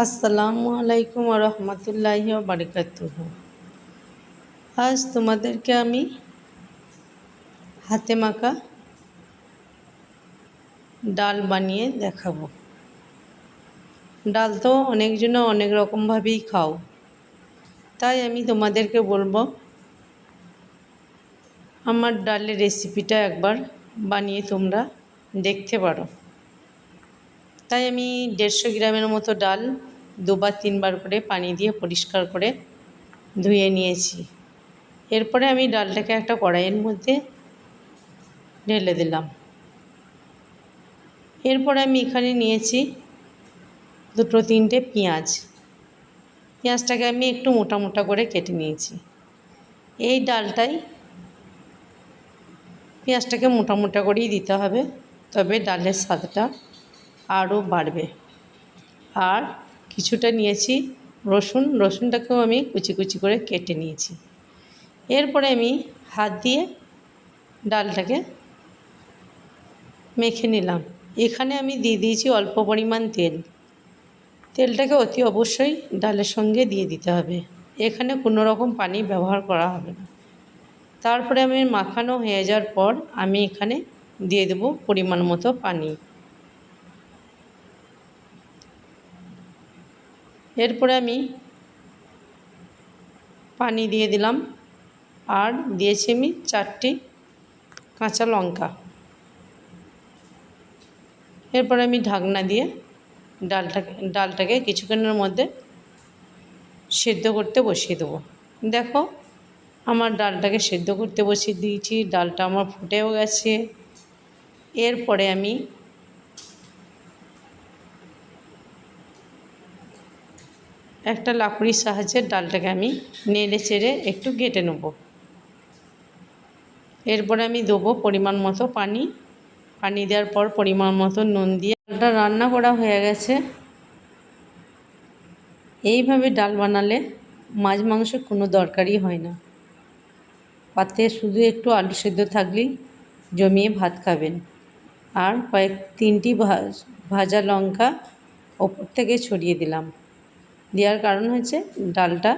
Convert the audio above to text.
আসসালামু আলাইকুম ওয়া রাহমাতুল্লাহি ওয়া বারাকাতুহু। আজ তোমাদেরকে আমি হাতে মাখা ডাল বানিয়ে দেখাবো। ডাল তো অনেকজনে অনেক রকমভাবেই খাও, তাই আমি তোমাদেরকে বলবো আমার ডালের রেসিপিটা একবার বানিয়ে তোমরা দেখতে পারো। তাই আমি 150 গ্রামের মতো ডাল দুবার তিনবার করে পানি দিয়ে পরিষ্কার করে ধুয়ে নিয়েছি। এরপরে আমি ডালটাকে একটা কড়াইয়ের মধ্যে ঢেলে দিলাম। এরপরে আমি এখানে নিয়েছি দুটো তিনটে পেঁয়াজটাকে আমি একটু মোটা মোটা করে কেটে নিয়েছি। এই ডালটাই পেঁয়াজটাকে মোটা মোটা করেই দিতে হবে, তবে ডালের স্বাদটা আরও বাড়বে। আর কিছুটা নিয়েছি রসুনটাকেও আমি কুচি কুচি করে কেটে নিয়েছি। এরপরে আমি হাত দিয়ে ডালটাকে মেখে নিলাম। এখানে আমি দিয়ে দিয়েছি অল্প পরিমাণ তেলটাকে অতি অবশ্যই ডালের সঙ্গে দিয়ে দিতে হবে। এখানে কোনো রকম পানি ব্যবহার করা হবে না। তারপরে আমি মাখানো হয়ে যাওয়ার পর আমি এখানে দিয়ে দেব পরিমাণ মতো পানি। এরপরে আমি পানি দিয়ে দিলাম আর দিয়েছি আমি 4টি কাঁচা লঙ্কা। এরপরে আমি ঢাকনা দিয়ে ডালটাকে কিছুক্ষণের মধ্যে সেদ্ধ করতে বসিয়ে দেবো। দেখো আমার ডালটাকে সেদ্ধ করতে বসিয়ে দিয়েছি, ডালটা আমার ফুটেও গেছে। এরপরে আমি একটা লাকড়ির সাহায্যে ডালটাকে আমি নেড়ে চেড়ে একটু ঘেঁটে নেব। এরপরে আমি দেবো পরিমাণ মতো পানি দেওয়ার পর পরিমাণ মতো নুন দিয়ে ডালটা রান্না করা হয়ে গেছে। এইভাবে ডাল বানালে মাছ মাংস কোনো দরকারই হয় না, পাতে শুধু একটু আলু সেদ্ধ থাকলেই জমিয়ে ভাত খাবেন। আর তিনটি ভাজা লঙ্কা ওপর থেকে ছড়িয়ে দিলাম। দেওয়ার কারণ হচ্ছে ডালটা